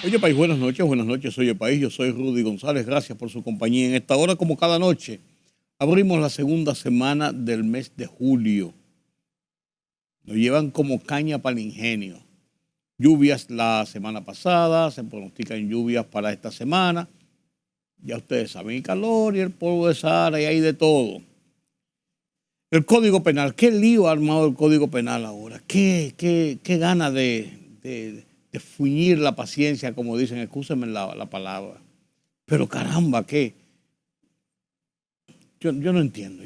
Oye, país, buenas noches, oye, país, yo soy Rudy González, gracias por su compañía. En esta hora, como cada noche, abrimos la segunda semana del mes de julio. Nos llevan como caña para el ingenio. Lluvias la semana pasada, se pronostican lluvias para esta semana. Ya ustedes saben, el calor y el polvo de Sahara y hay de todo. El Código Penal, qué lío ha armado el Código Penal ahora. Qué gana de fuñir la paciencia, como dicen, excúsenme la palabra. Pero caramba, ¿qué? Yo no entiendo.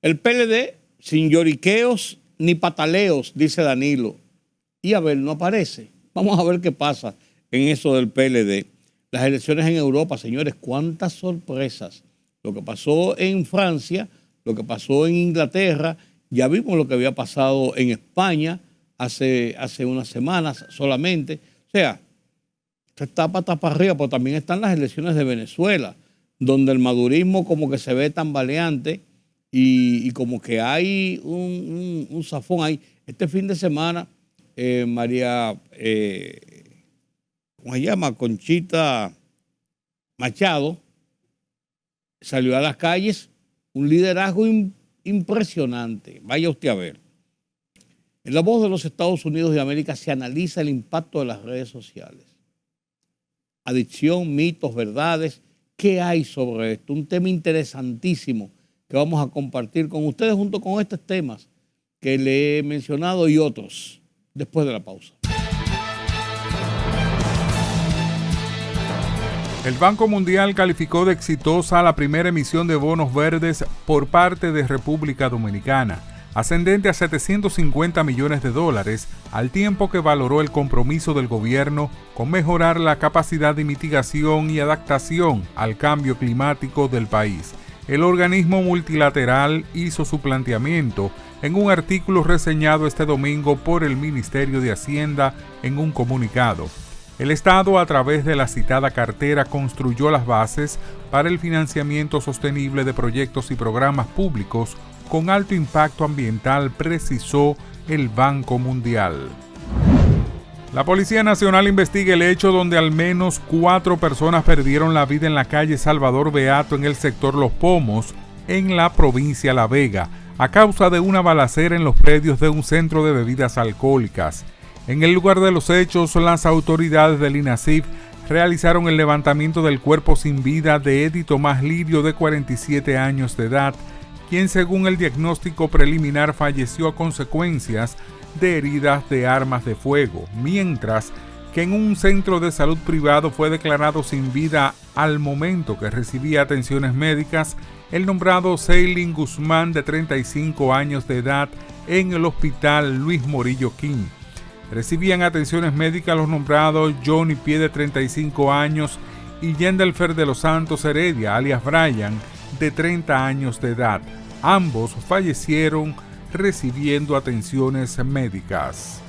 El PLD, sin lloriqueos ni pataleos, dice Danilo. Y a ver, no aparece. Vamos a ver qué pasa en eso del PLD. Las elecciones en Europa, señores, cuántas sorpresas. Lo que pasó en Francia, lo que pasó en Inglaterra, ya vimos lo que había pasado en España hace unas semanas solamente. O sea, está patas para arriba, pero también están las elecciones de Venezuela, donde el madurismo como que se ve tambaleante y como que hay un zafón ahí. Este fin de semana, María, ¿cómo se llama? Conchita Machado salió a las calles, un liderazgo impresionante. Vaya usted a ver. En La Voz de los Estados Unidos de América se analiza el impacto de las redes sociales. Adicción, mitos, verdades. ¿Qué hay sobre esto? Un tema interesantísimo que vamos a compartir con ustedes junto con estos temas que le he mencionado y otros después de la pausa. El Banco Mundial calificó de exitosa la primera emisión de bonos verdes por parte de República Dominicana, ascendente a $750 millones, al tiempo que valoró el compromiso del gobierno con mejorar la capacidad de mitigación y adaptación al cambio climático del país. El organismo multilateral hizo su planteamiento en un artículo reseñado este domingo por el Ministerio de Hacienda en un comunicado. El Estado, a través de la citada cartera, construyó las bases para el financiamiento sostenible de proyectos y programas públicos con alto impacto ambiental, precisó el Banco Mundial. La Policía Nacional investiga el hecho donde al menos 4 personas perdieron la vida en la calle Salvador Beato en el sector Los Pomos, en la provincia La Vega, a causa de una balacera en los predios de un centro de bebidas alcohólicas. En el lugar de los hechos, las autoridades del INASIF realizaron el levantamiento del cuerpo sin vida de Eddie Tomás Lirio, de 47 años de edad, quien según el diagnóstico preliminar falleció a consecuencias de heridas de armas de fuego, mientras que en un centro de salud privado fue declarado sin vida al momento que recibía atenciones médicas el nombrado Ceilin Guzmán, de 35 años de edad, en el hospital Luis Morillo King. Recibían atenciones médicas los nombrados Johnny Pie, de 35 años, y Yendelfer de los Santos Heredia, alias Brian, de 30 años de edad. Ambos fallecieron recibiendo atenciones médicas.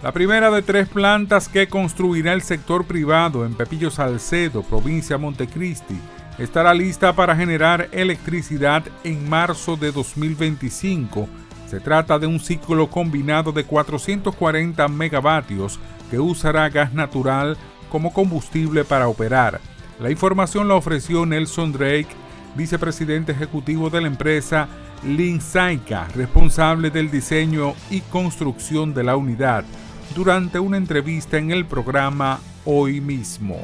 La primera de 3 plantas que construirá el sector privado en Pepillo Salcedo, provincia de Montecristi, estará lista para generar electricidad en marzo de 2025. Se trata de un ciclo combinado de 440 megavatios que usará gas natural como combustible para operar. La información la ofreció Nelson Drake, vicepresidente ejecutivo de la empresa Linsaica, responsable del diseño y construcción de la unidad, durante una entrevista en el programa Hoy Mismo.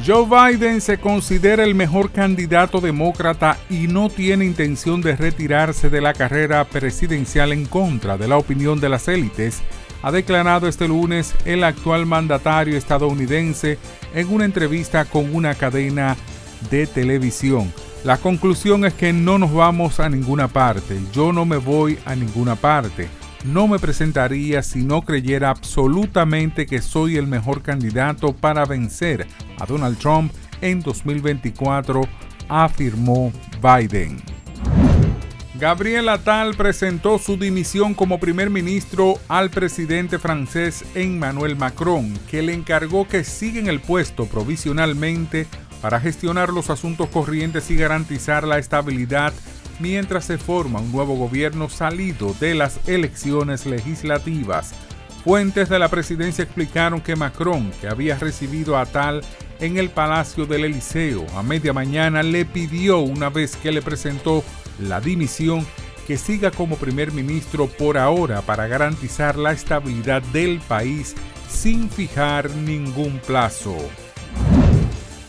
Joe Biden se considera el mejor candidato demócrata y no tiene intención de retirarse de la carrera presidencial en contra de la opinión de las élites, ha declarado este lunes el actual mandatario estadounidense en una entrevista con una cadena de televisión. La conclusión es que no nos vamos a ninguna parte. Yo no me voy a ninguna parte. No me presentaría si no creyera absolutamente que soy el mejor candidato para vencer a Donald Trump en 2024, afirmó Biden. Gabriel Attal presentó su dimisión como primer ministro al presidente francés Emmanuel Macron, que le encargó que siga en el puesto provisionalmente para gestionar los asuntos corrientes y garantizar la estabilidad mientras se forma un nuevo gobierno salido de las elecciones legislativas. Fuentes de la presidencia explicaron que Macron, que había recibido a Attal en el Palacio del Elíseo a media mañana, le pidió, una vez que le presentó la dimisión, que siga como primer ministro por ahora para garantizar la estabilidad del país sin fijar ningún plazo.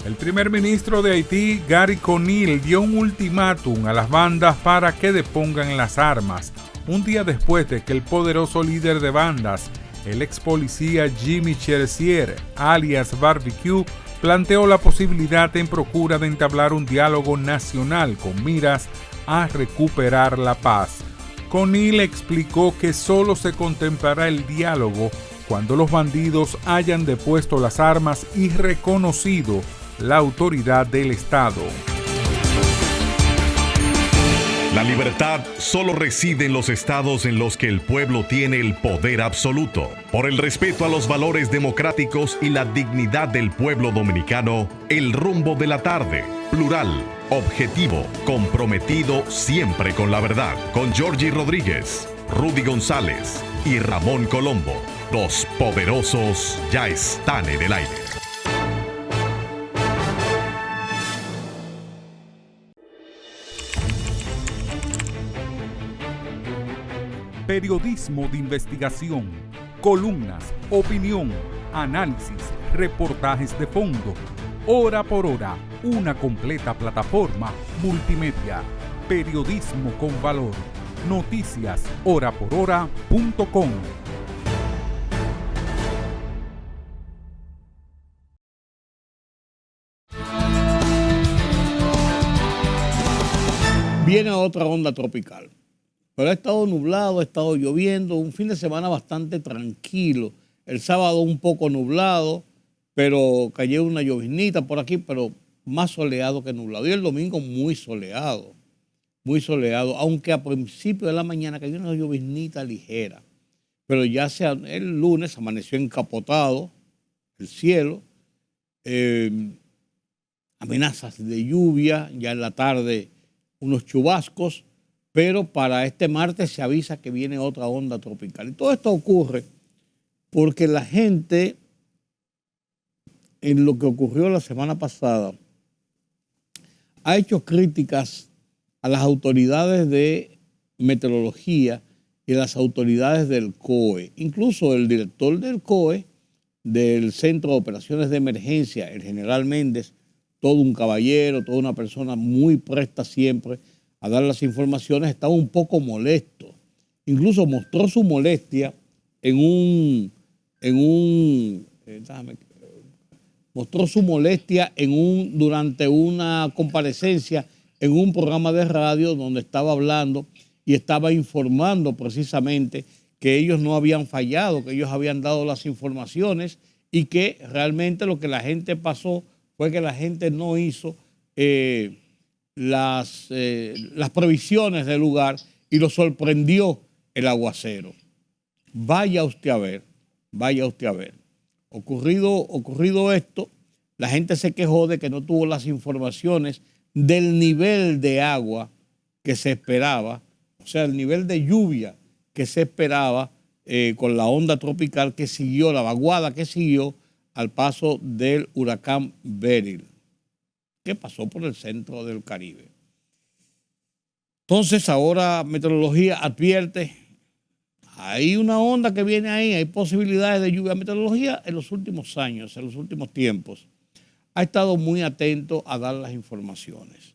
El primer ministro de Haití, Gary Conille, dio un ultimátum a las bandas para que depongan las armas, un día después de que el poderoso líder de bandas, el ex policía Jimmy Chersier, alias Barbecue, planteó la posibilidad en procura de entablar un diálogo nacional con miras a recuperar la paz. Conille explicó que solo se contemplará el diálogo cuando los bandidos hayan depuesto las armas y reconocido la autoridad del Estado. La libertad solo reside en los estados en los que el pueblo tiene el poder absoluto. Por el respeto a los valores democráticos y la dignidad del pueblo dominicano, El Rumbo de la Tarde, plural, objetivo, comprometido siempre con la verdad. Con Georgie Rodríguez, Rudy González y Ramón Colombo. Los poderosos ya están en el aire. Periodismo de investigación, columnas, opinión, análisis, reportajes de fondo. Hora por hora, una completa plataforma multimedia. Periodismo con valor. Noticias horaporhora.com. Viene otra onda tropical. Pero ha estado nublado, ha estado lloviendo, un fin de semana bastante tranquilo. El sábado un poco nublado, pero cayó una llovinita por aquí, pero más soleado que nublado. Y el domingo muy soleado, aunque a principio de la mañana cayó una llovinita ligera. Pero ya el lunes amaneció encapotado el cielo, amenazas de lluvia, ya en la tarde unos chubascos, pero para este martes se avisa que viene otra onda tropical. Y todo esto ocurre porque la gente, en lo que ocurrió la semana pasada, ha hecho críticas a las autoridades de meteorología y a las autoridades del COE. Incluso el director del COE, del Centro de Operaciones de Emergencia, el general Méndez, todo un caballero, toda una persona muy presta siempre a dar las informaciones, estaba un poco molesto. Incluso mostró su molestia durante una comparecencia en un programa de radio donde estaba hablando y estaba informando precisamente que ellos no habían fallado, que ellos habían dado las informaciones y que realmente lo que la gente pasó fue que la gente no hizo las previsiones del lugar y lo sorprendió el aguacero. Vaya usted a ver. Ocurrido esto, la gente se quejó de que no tuvo las informaciones del nivel de agua que se esperaba, o sea, el nivel de lluvia que se esperaba con la onda tropical que siguió, la vaguada que siguió al paso del huracán Beryl, que pasó por el centro del Caribe. Entonces ahora meteorología advierte, hay una onda que viene ahí, hay posibilidades de lluvia. Meteorología en los últimos años, en los últimos tiempos, ha estado muy atento a dar las informaciones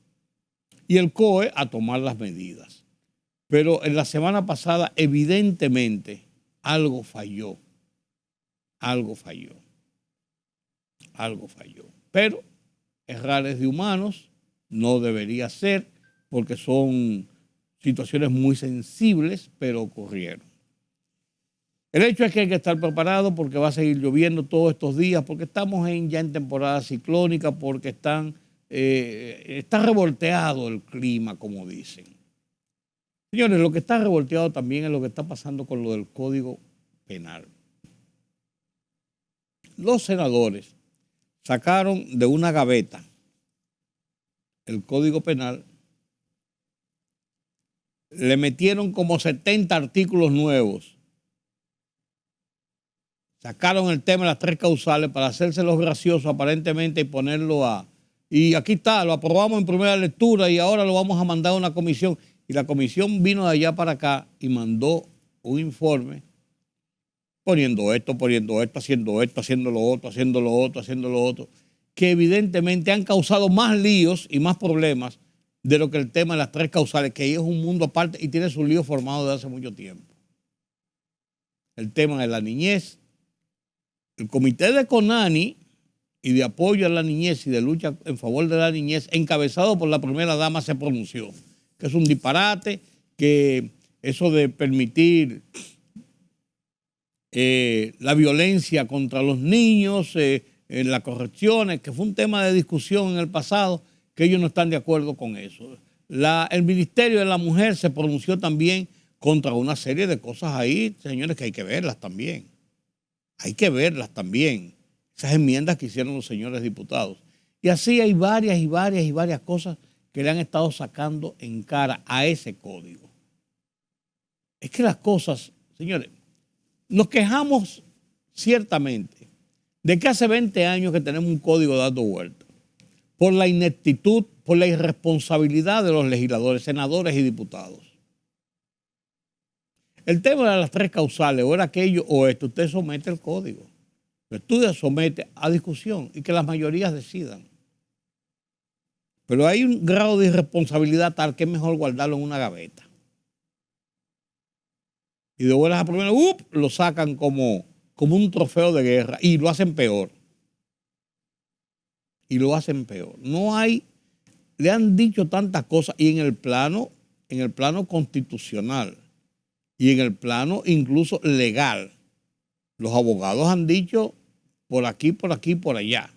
y el COE a tomar las medidas. Pero en la semana pasada evidentemente algo falló. Pero errores de humanos no debería ser porque son situaciones muy sensibles, pero ocurrieron. El hecho es que hay que estar preparado porque va a seguir lloviendo todos estos días, porque estamos ya en temporada ciclónica, porque está revolteado el clima, como dicen. Señores, lo que está revolteado también es lo que está pasando con lo del Código Penal. Los senadores sacaron de una gaveta el Código Penal, le metieron como 70 artículos nuevos. Sacaron el tema de las 3 causales para hacérselos graciosos aparentemente y ponerlo a... Y aquí está, lo aprobamos en primera lectura y ahora lo vamos a mandar a una comisión. Y la comisión vino de allá para acá y mandó un informe poniendo esto, haciendo esto, haciendo lo otro, haciendo lo otro, haciendo lo otro, que evidentemente han causado más líos y más problemas de lo que el tema de las 3 causales, que ahí es un mundo aparte y tiene su lío formado desde hace mucho tiempo. El tema de la niñez. El comité de CONANI y de apoyo a la niñez y de lucha en favor de la niñez, encabezado por la primera dama, se pronunció que es un disparate, que eso de permitir la violencia contra los niños, en las correcciones, que fue un tema de discusión en el pasado, que ellos no están de acuerdo con eso. El Ministerio de la Mujer se pronunció también contra una serie de cosas ahí, señores, que hay que verlas también. Hay que verlas también, esas enmiendas que hicieron los señores diputados. Y así hay varias cosas que le han estado sacando en cara a ese código. Es que las cosas, señores, nos quejamos ciertamente de que hace 20 años que tenemos un código dando vuelta, por la ineptitud, por la irresponsabilidad de los legisladores, senadores y diputados. El tema de las 3 causales, o era aquello o esto, usted somete el código. Lo estudia, somete a discusión y que las mayorías decidan. Pero hay un grado de irresponsabilidad tal que es mejor guardarlo en una gaveta. Y de buenas a primeras, lo sacan como un trofeo de guerra y lo hacen peor. Y lo hacen peor. No hay, le han dicho tantas cosas y en el plano constitucional y en el plano incluso legal. Los abogados han dicho por aquí, por allá.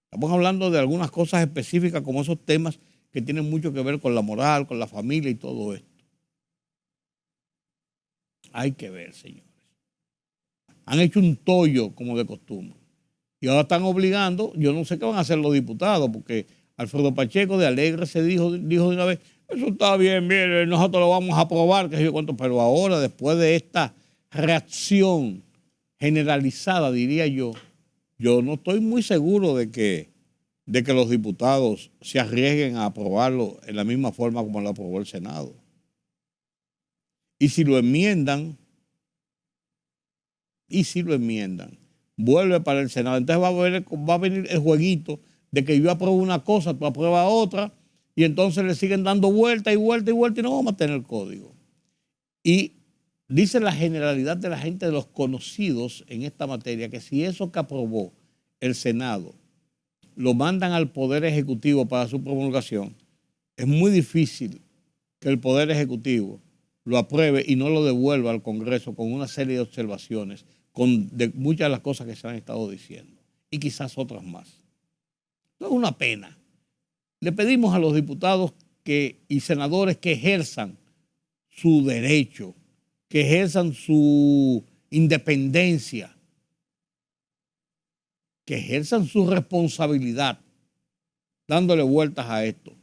Estamos hablando de algunas cosas específicas como esos temas que tienen mucho que ver con la moral, con la familia y todo esto. Hay que ver, señores. Han hecho un tollo como de costumbre. Y ahora están obligando, yo no sé qué van a hacer los diputados, porque Alfredo Pacheco de Alegre se dijo de una vez, eso está bien, mire, nosotros lo vamos a aprobar, que sé yo cuánto, pero ahora, después de esta reacción generalizada, diría yo no estoy muy seguro de que los diputados se arriesguen a aprobarlo en la misma forma como lo aprobó el Senado. Y si lo enmiendan, vuelve para el Senado. Entonces va a venir el jueguito de que yo apruebo una cosa, tú apruebas otra, y entonces le siguen dando vuelta y vuelta y vuelta y no vamos a tener código. Y dice la generalidad de la gente, de los conocidos en esta materia, que si eso que aprobó el Senado lo mandan al Poder Ejecutivo para su promulgación, es muy difícil que el Poder Ejecutivo lo apruebe y no lo devuelva al Congreso con una serie de observaciones de muchas de las cosas que se han estado diciendo y quizás otras más. No es una pena. Le pedimos a los diputados y senadores que ejerzan su derecho, que ejerzan su independencia, que ejerzan su responsabilidad dándole vueltas a esto.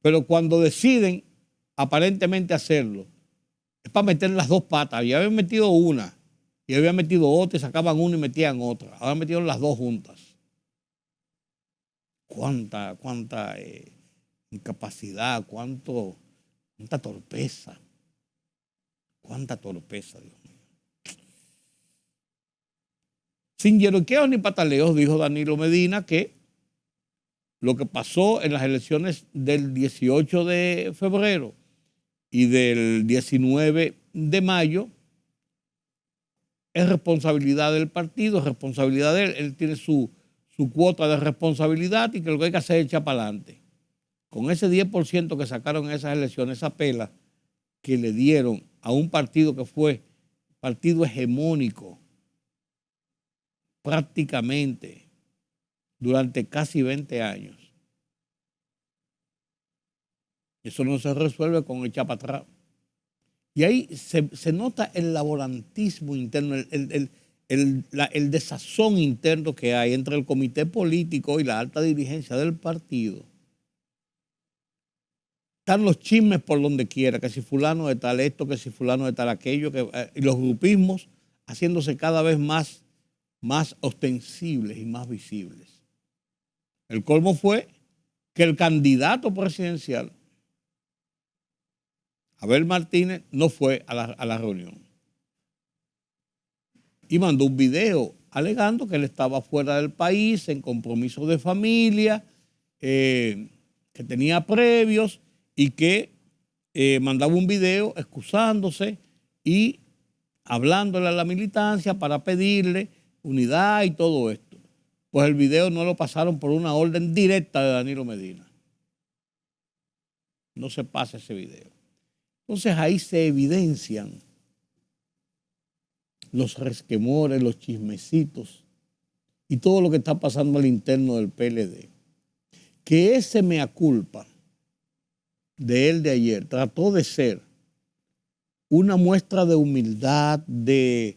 Pero cuando deciden aparentemente hacerlo, es para meter las 2 patas. Ya habían metido una y habían metido otra y sacaban una y metían otra. Ahora metieron las 2 juntas. Cuánta incapacidad, cuánta torpeza. Cuánta torpeza, Dios mío. Sin lloriqueos ni pataleos, dijo Danilo Medina que lo que pasó en las elecciones del 18 de febrero y del 19 de mayo es responsabilidad del partido, es responsabilidad de él. Él tiene su cuota de responsabilidad y que lo que hay que hacer es echar para adelante. Con ese 10% que sacaron en esas elecciones, esa pela que le dieron a un partido que fue partido hegemónico prácticamente durante casi 20 años. Eso no se resuelve con echar para atrás. Y ahí se nota el laborantismo interno, el desazón interno que hay entre el comité político y la alta dirigencia del partido. están los chismes por donde quiera, que si fulano de tal esto, que si fulano de tal aquello, y los grupismos haciéndose cada vez más ostensibles y más visibles. El colmo fue que el candidato presidencial, Abel Martínez, no fue a la reunión. Y mandó un video alegando que él estaba fuera del país, en compromiso de familia, que tenía previos y que mandaba un video excusándose y hablándole a la militancia para pedirle unidad y todo esto. Pues el video no lo pasaron por una orden directa de Danilo Medina. No se pasa ese video. Entonces ahí se evidencian los resquemores, los chismecitos y todo lo que está pasando al interno del PLD. Que ese mea culpa de él de ayer trató de ser una muestra de humildad, de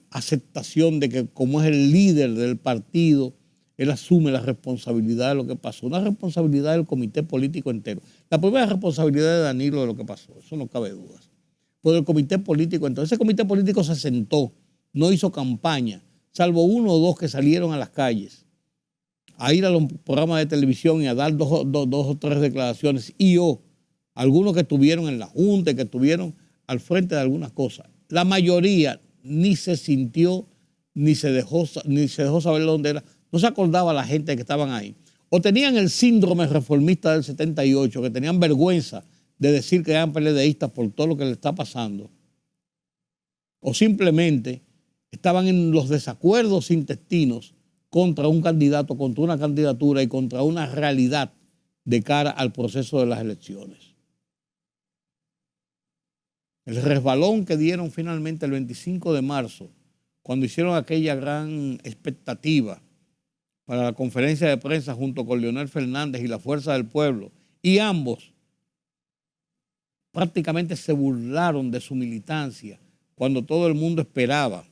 aceptación de que como es el líder del partido, él asume la responsabilidad de lo que pasó, una responsabilidad del comité político entero. La primera responsabilidad de Danilo de lo que pasó, eso no cabe dudas. Por el comité político entero. Ese comité político se sentó, no hizo campaña, salvo uno o dos que salieron a las calles a ir a los programas de televisión y a dar dos o tres declaraciones, algunos que estuvieron en la Junta, que estuvieron al frente de algunas cosas. La mayoría ni se sintió, ni se dejó saber dónde era. No se acordaba la gente que estaban ahí. O tenían el síndrome reformista del 78, que tenían vergüenza de decir que eran PLDistas por todo lo que le está pasando. O simplemente estaban en los desacuerdos intestinos contra un candidato, contra una candidatura y contra una realidad de cara al proceso de las elecciones. El resbalón que dieron finalmente el 25 de marzo, cuando hicieron aquella gran expectativa para la conferencia de prensa junto con Leonel Fernández y la Fuerza del Pueblo, y ambos prácticamente se burlaron de su militancia cuando todo el mundo esperaba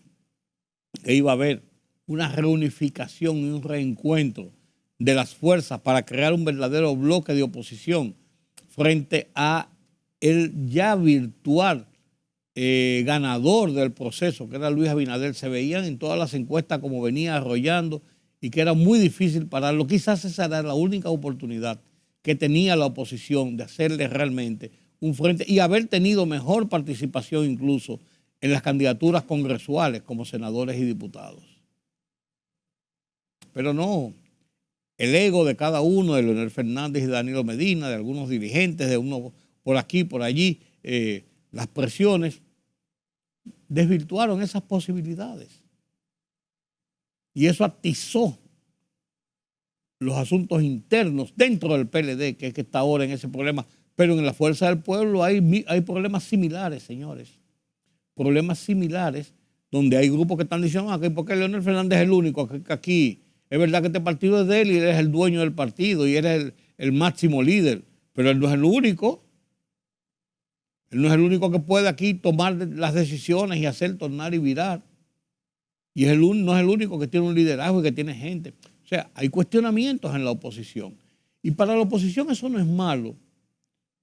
que iba a haber una reunificación y un reencuentro de las fuerzas para crear un verdadero bloque de oposición frente a el ya virtual ganador del proceso, que era Luis Abinader. Se veían en todas las encuestas como venía arrollando y que era muy difícil pararlo. Quizás esa era la única oportunidad que tenía la oposición de hacerle realmente un frente y haber tenido mejor participación incluso en las candidaturas congresuales como senadores y diputados. Pero no, el ego de cada uno, de Leonel Fernández y Danilo Medina, de algunos dirigentes, de uno por aquí, por allí, las presiones desvirtuaron esas posibilidades. Y eso atizó los asuntos internos dentro del PLD, que es que está ahora en ese problema. Pero en la Fuerza del Pueblo hay problemas similares, señores. Problemas similares donde hay grupos que están diciendo que porque Leonel Fernández es el único que aquí. Es verdad que este partido es de él y él es el dueño del partido y él es el máximo líder, pero él no es el único. Él no es el único que puede aquí tomar las decisiones y hacer tornar y virar. Y no es el único que tiene un liderazgo y que tiene gente. O sea, hay cuestionamientos en la oposición. Y para la oposición eso no es malo,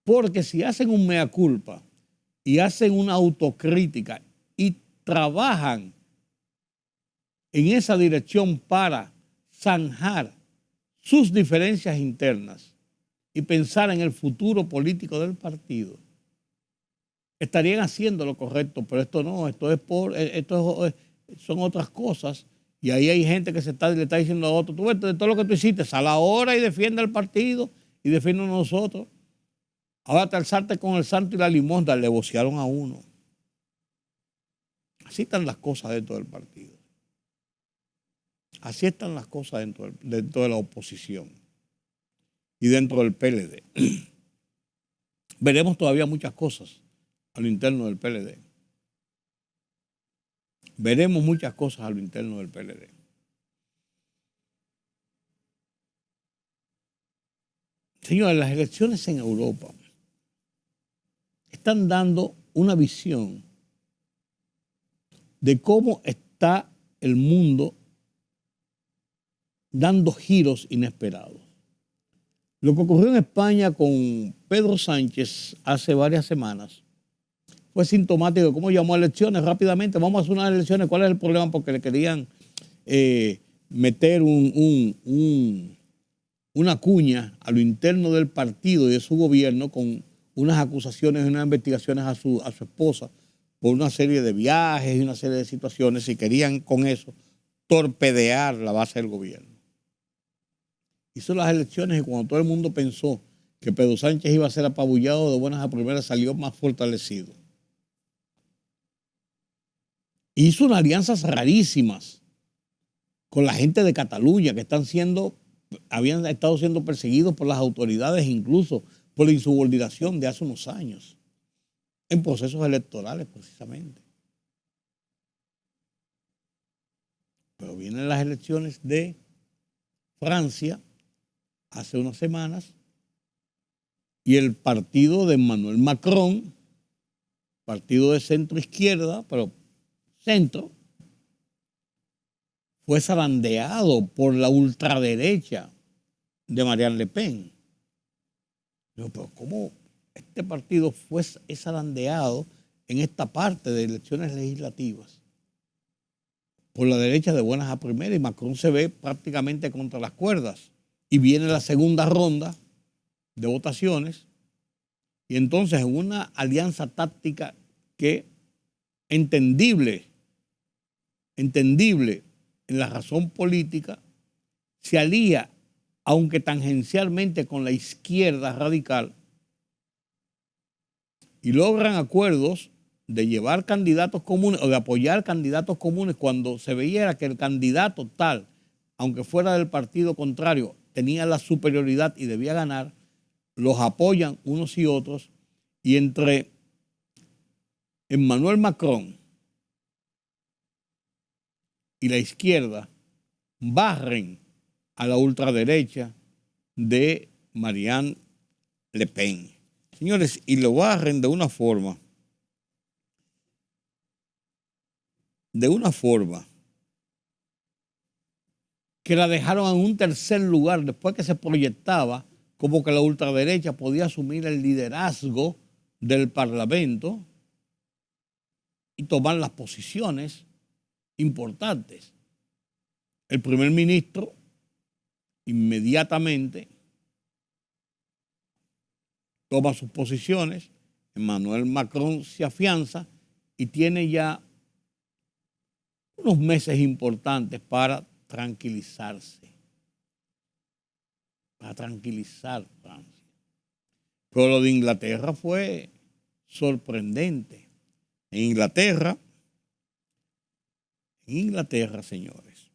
porque si hacen un mea culpa y hacen una autocrítica y trabajan en esa dirección para zanjar sus diferencias internas y pensar en el futuro político del partido, estarían haciendo lo correcto, pero esto no, son otras cosas, y ahí hay gente que le está diciendo a otro, tú ves, de todo lo que tú hiciste, sal ahora y defiende al partido y defiende a nosotros. Ahora te alzaste con el santo y la limosna, le vocearon a uno. Así están las cosas dentro del partido. Así están las cosas dentro de la oposición y dentro del PLD. Veremos todavía muchas cosas a lo interno del PLD. Veremos muchas cosas a lo interno del PLD. Señores, las elecciones en Europa están dando una visión de cómo está el mundo dando giros inesperados. Lo que ocurrió en España con Pedro Sánchez hace varias semanas fue sintomático de cómo llamó a elecciones rápidamente. Vamos a hacer unas elecciones. ¿Cuál es el problema? Porque le querían meter una cuña a lo interno del partido y de su gobierno con unas acusaciones y unas investigaciones a su esposa por una serie de viajes y una serie de situaciones, y querían con eso torpedear la base del gobierno. Hizo las elecciones y cuando todo el mundo pensó que Pedro Sánchez iba a ser apabullado de buenas a primeras, salió más fortalecido. Hizo unas alianzas rarísimas con la gente de Cataluña que habían estado siendo perseguidos por las autoridades, incluso por la insubordinación de hace unos años, en procesos electorales precisamente. Pero vienen las elecciones de Francia hace unas semanas y el partido de Emmanuel Macron, partido de centro izquierda, pero centro, fue zarandeado por la ultraderecha de Marianne Le Pen. Pero ¿cómo este partido fue zarandeado en esta parte de elecciones legislativas por la derecha de buenas a primeras, y Macron se ve prácticamente contra las cuerdas? Y viene la segunda ronda de votaciones, y entonces en una alianza táctica que entendible en la razón política, se alía, aunque tangencialmente, con la izquierda radical y logran acuerdos de llevar candidatos comunes o de apoyar candidatos comunes cuando se veía que el candidato tal, aunque fuera del partido contrario, tenía la superioridad y debía ganar. Los apoyan unos y otros, y entre Emmanuel Macron y la izquierda barren a la ultraderecha de Marianne Le Pen. Señores, y lo barren de una forma que la dejaron en un tercer lugar después que se proyectaba como que la ultraderecha podía asumir el liderazgo del Parlamento y tomar las posiciones importantes. El primer ministro inmediatamente toma sus posiciones, Emmanuel Macron se afianza y tiene ya unos meses importantes para tranquilizarse, para tranquilizar Francia. Pero lo de Inglaterra fue sorprendente. En Inglaterra, señores,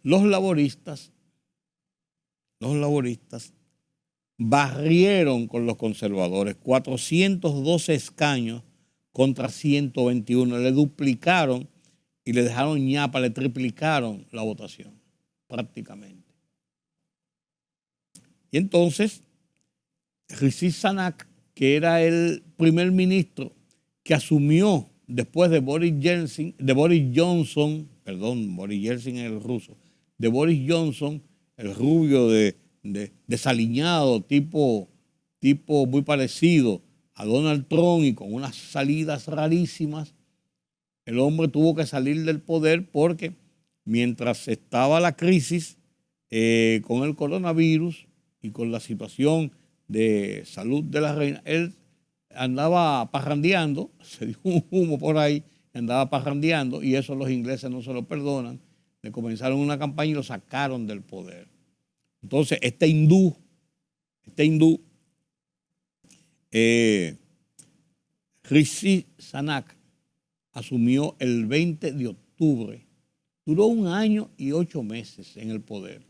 los laboristas barrieron con los conservadores 412 escaños contra 121. Le duplicaron y le dejaron ñapa, le triplicaron la votación prácticamente. Y entonces, Rishi Sunak, que era el primer ministro que asumió después de Boris Johnson, el ruso, de Boris Johnson, el rubio desaliñado, tipo muy parecido a Donald Trump y con unas salidas rarísimas. El hombre tuvo que salir del poder porque mientras estaba la crisis con el coronavirus y con la situación de salud de la reina, él andaba parrandeando, se dio un humo por ahí, andaba parrandeando, y eso los ingleses no se lo perdonan. Le comenzaron una campaña y lo sacaron del poder. Entonces, este hindú, Rishi Sunak, asumió el 20 de octubre. Duró 1 año y 8 meses en el poder.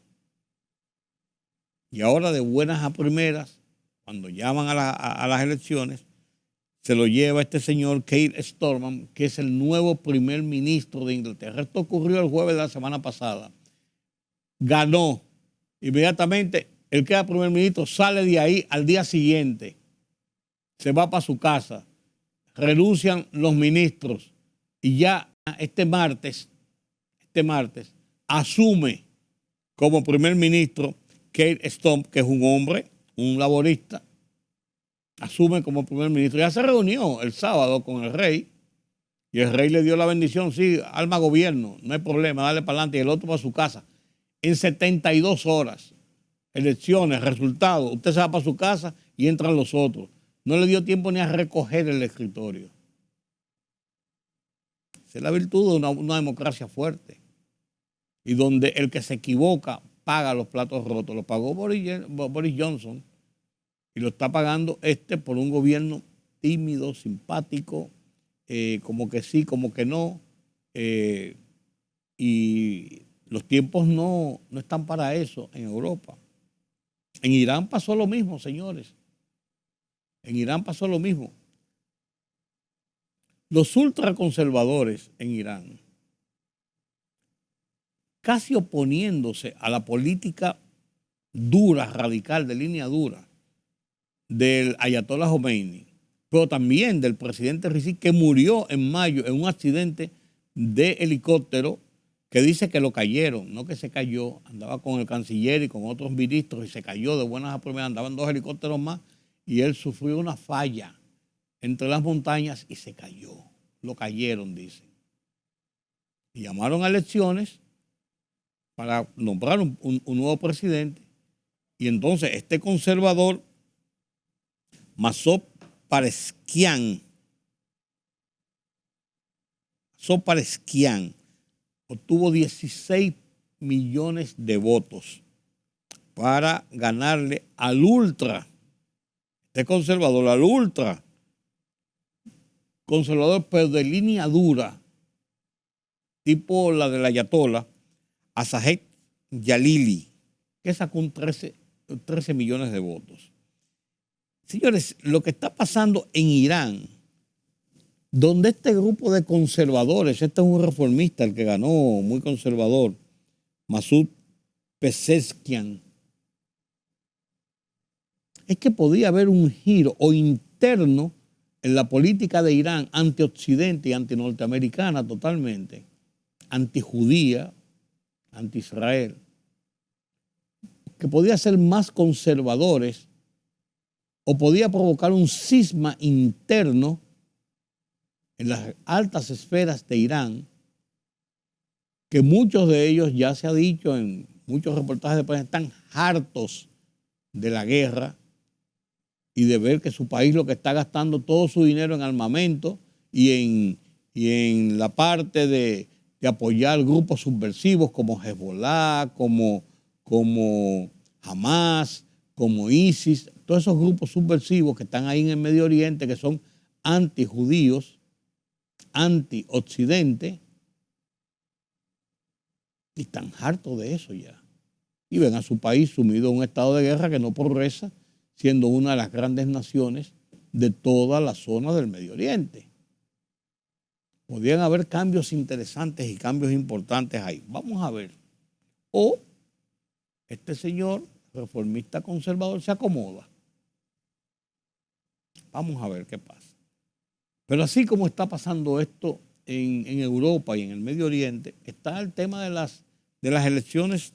Y ahora, de buenas a primeras, cuando llaman a las elecciones, se lo lleva este señor Keir Starmer, que es el nuevo primer ministro de Inglaterra. Esto ocurrió el jueves de la semana pasada. Ganó. Inmediatamente, el que era primer ministro sale de ahí al día siguiente. Se va para su casa. Renuncian los ministros. Y ya este martes, asume como primer ministro Keir Starmer, que es un un laborista, asume como primer ministro. Ya se reunió el sábado con el rey y el rey le dio la bendición, sí, alma gobierno, no hay problema, dale para adelante, y el otro para su casa. En 72 horas, elecciones, resultados, usted se va para su casa y entran los otros. No le dio tiempo ni a recoger el escritorio. Esa es la virtud de una democracia fuerte y donde el que se equivoca paga los platos rotos. Lo pagó Boris Johnson y lo está pagando por un gobierno tímido, simpático, como que sí, como que no. Y los tiempos no están para eso en Europa. En Irán pasó lo mismo, señores. En Irán pasó lo mismo. Los ultraconservadores en Irán, casi oponiéndose a la política dura, radical, de línea dura, del Ayatollah Khomeini, pero también del presidente Raisi, que murió en mayo en un accidente de helicóptero que dice que lo cayeron, no que se cayó, andaba con el canciller y con otros ministros y se cayó de buenas a primeras, andaban 2 helicópteros más y él sufrió una falla entre las montañas y se cayó. Lo cayeron, dicen. Y llamaron a elecciones para nombrar un nuevo presidente. Y entonces este conservador, Massoud Pezeshkian, obtuvo 16 millones de votos para ganarle al ultra, este conservador, al ultra conservador, pero de línea dura, tipo la del Ayatollah, a Zahed Jalili, que sacó 13 millones de votos. Señores, lo que está pasando en Irán, donde este grupo de conservadores, este es un reformista, el que ganó, muy conservador, Massoud Pezeshkian, es que podía haber un giro o interno en la política de Irán anti-occidente y anti-norteamericana totalmente, anti-judía, anti-Israel, que podía ser más conservadores o podía provocar un cisma interno en las altas esferas de Irán, que muchos de ellos, ya se ha dicho en muchos reportajes de prensa, están hartos de la guerra y de ver que su país lo que está gastando todo su dinero en armamento y en la parte de apoyar grupos subversivos como Hezbollah, como Hamas, como ISIS, todos esos grupos subversivos que están ahí en el Medio Oriente, que son antijudíos, anti-occidente, y están hartos de eso ya. Y ven a su país sumido en un estado de guerra que no progresa, siendo una de las grandes naciones de toda la zona del Medio Oriente. Podrían haber cambios interesantes y cambios importantes ahí. Vamos a ver. O este señor reformista conservador se acomoda. Vamos a ver qué pasa. Pero así como está pasando esto en Europa y en el Medio Oriente, está el tema de las elecciones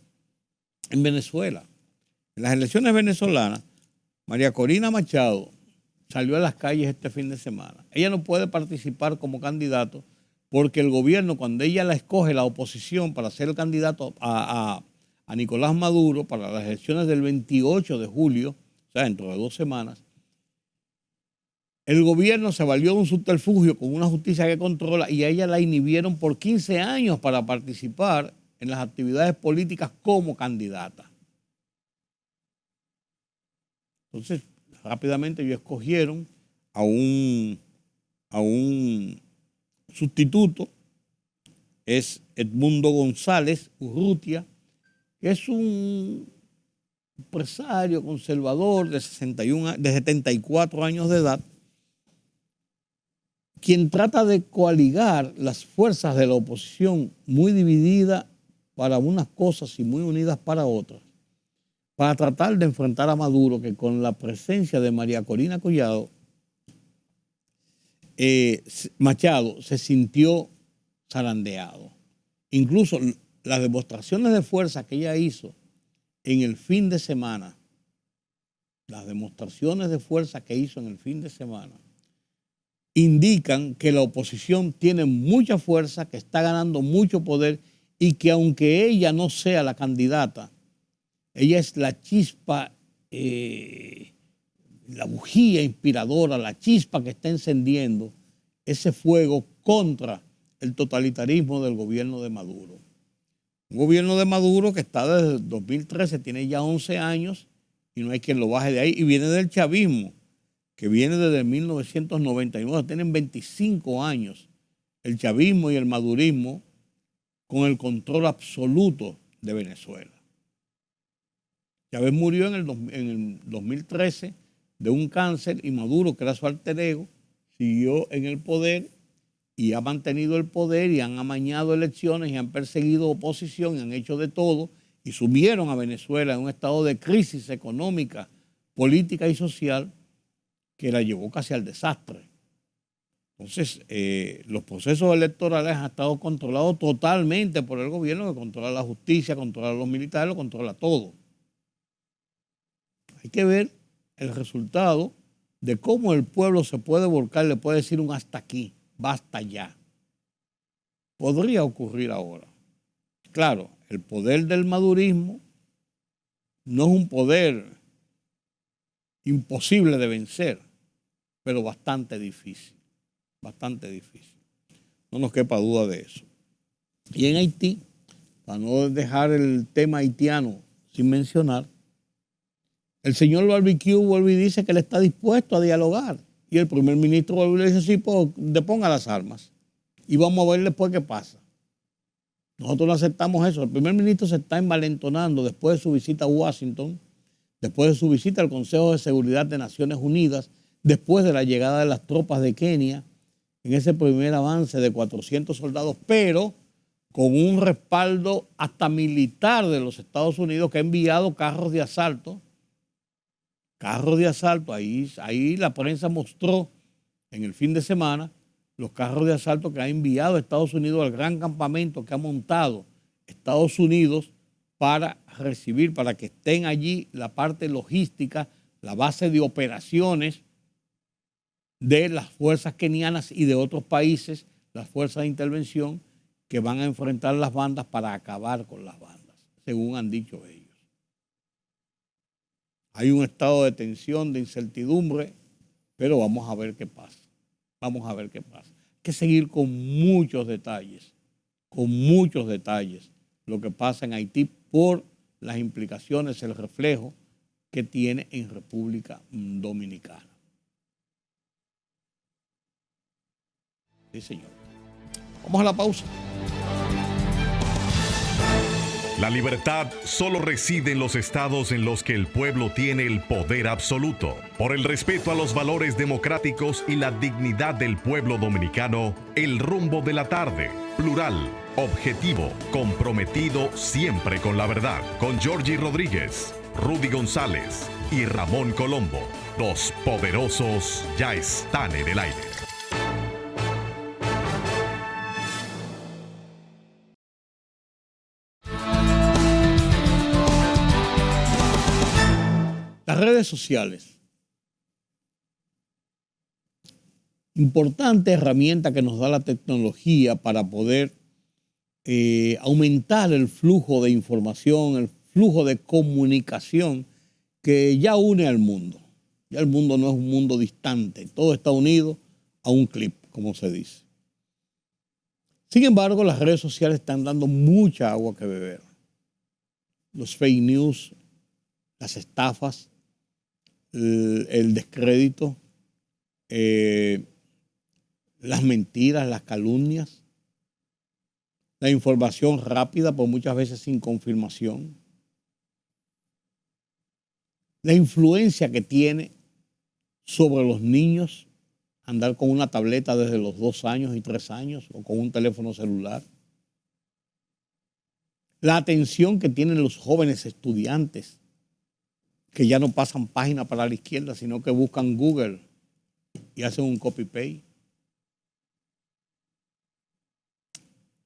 en Venezuela. En las elecciones venezolanas, María Corina Machado salió a las calles este fin de semana. Ella no puede participar como candidato porque el gobierno, cuando ella la escoge, la oposición, para ser el candidato a Nicolás Maduro para las elecciones del 28 de julio, o sea, dentro de 2 semanas, el gobierno se valió de un subterfugio con una justicia que controla y a ella la inhibieron por 15 años para participar en las actividades políticas como candidata. Entonces, rápidamente ellos escogieron a un sustituto, es Edmundo González Urrutia, que es un empresario conservador de 74 años de edad, quien trata de coaligar las fuerzas de la oposición muy divididas para unas cosas y muy unidas para otras, para tratar de enfrentar a Maduro, que con la presencia de María Corina Machado se sintió zarandeado. Incluso las demostraciones de fuerza que ella hizo en el fin de semana, las demostraciones de fuerza que hizo en el fin de semana indican que la oposición tiene mucha fuerza, que está ganando mucho poder y que aunque ella no sea la candidata, ella es la chispa, la bujía inspiradora, la chispa que está encendiendo ese fuego contra el totalitarismo del gobierno de Maduro. Un gobierno de Maduro que está desde el 2013, tiene ya 11 años y no hay quien lo baje de ahí, y viene del chavismo, que viene desde 1999, tienen 25 años el chavismo y el madurismo con el control absoluto de Venezuela. Chávez murió en el 2013 de un cáncer y Maduro, que era su alter ego, siguió en el poder y ha mantenido el poder y han amañado elecciones y han perseguido oposición y han hecho de todo y sumieron a Venezuela en un estado de crisis económica, política y social que la llevó casi al desastre. Entonces, los procesos electorales han estado controlados totalmente por el gobierno, que controla la justicia, controla a los militares, lo controla todo. Hay que ver el resultado de cómo el pueblo se puede volcar, le puede decir un hasta aquí, basta ya. Podría ocurrir ahora. Claro, el poder del madurismo no es un poder imposible de vencer, pero bastante difícil, bastante difícil. No nos quepa duda de eso. Y en Haití, para no dejar el tema haitiano sin mencionar, el señor Barbecue vuelve y dice que él está dispuesto a dialogar. Y el primer ministro vuelve y le dice, sí, pues deponga las armas. Y vamos a ver después qué pasa. Nosotros no aceptamos eso. El primer ministro se está envalentonando después de su visita a Washington, después de su visita al Consejo de Seguridad de Naciones Unidas, después de la llegada de las tropas de Kenia, en ese primer avance de 400 soldados, pero con un respaldo hasta militar de los Estados Unidos, que ha enviado carros de asalto. Ahí la prensa mostró en el fin de semana los carros de asalto que ha enviado Estados Unidos al gran campamento que ha montado Estados Unidos para recibir, para que estén allí la parte logística, la base de operaciones de las fuerzas kenianas y de otros países, las fuerzas de intervención que van a enfrentar las bandas para acabar con las bandas, según han dicho ellos. Hay un estado de tensión, de incertidumbre, pero vamos a ver qué pasa. Vamos a ver qué pasa. Hay que seguir con muchos detalles lo que pasa en Haití por las implicaciones, el reflejo que tiene en República Dominicana. Sí, señor. Vamos a la pausa. La libertad solo reside en los estados en los que el pueblo tiene el poder absoluto. Por el respeto a los valores democráticos y la dignidad del pueblo dominicano, El Rumbo de la Tarde, plural, objetivo, comprometido siempre con la verdad. Con Georgie Rodríguez, Rudy González y Ramón Colombo. Los poderosos ya están en el aire. Las redes sociales. Importante herramienta que nos da la tecnología para poder aumentar el flujo de información, el flujo de comunicación que ya une al mundo. Ya el mundo no es un mundo distante, todo está unido a un clip, como se dice. Sin embargo, las redes sociales están dando mucha agua que beber. Los fake news, las estafas, el descrédito, las mentiras, las calumnias, la información rápida, por muchas veces sin confirmación, la influencia que tiene sobre los niños andar con una tableta desde los 2 años y 3 años o con un teléfono celular, la atención que tienen los jóvenes estudiantes que ya no pasan página para la izquierda, sino que buscan Google y hacen un copy-paste.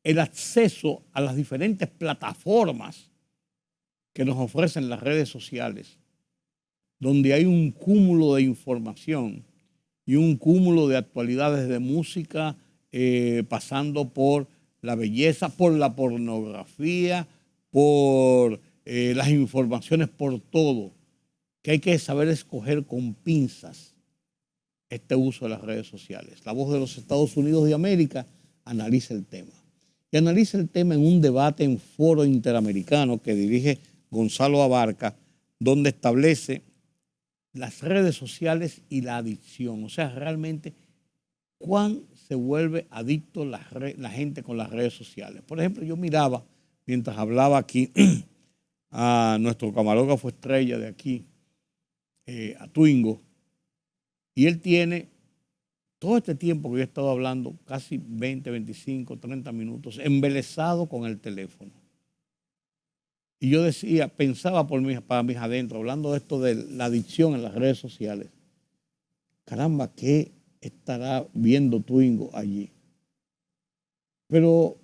El acceso a las diferentes plataformas que nos ofrecen las redes sociales donde hay un cúmulo de información y un cúmulo de actualidades de música, pasando por la belleza, por la pornografía, por las informaciones, por todo, que hay que saber escoger con pinzas este uso de las redes sociales. La Voz de los Estados Unidos de América analiza el tema. Y analiza el tema en un debate en Foro Interamericano que dirige Gonzalo Abarca, donde establece las redes sociales y la adicción. O sea, realmente, ¿cuán se vuelve adicto la gente con las redes sociales? Por ejemplo, yo miraba, mientras hablaba aquí, a nuestro camarógrafo estrella de aquí, a Twingo, y él tiene todo este tiempo que yo he estado hablando, casi 20, 25, 30 minutos, embelesado con el teléfono. Y yo decía, pensaba para mis adentro, hablando de esto de la adicción en las redes sociales. Caramba, ¿qué estará viendo Twingo allí? Pero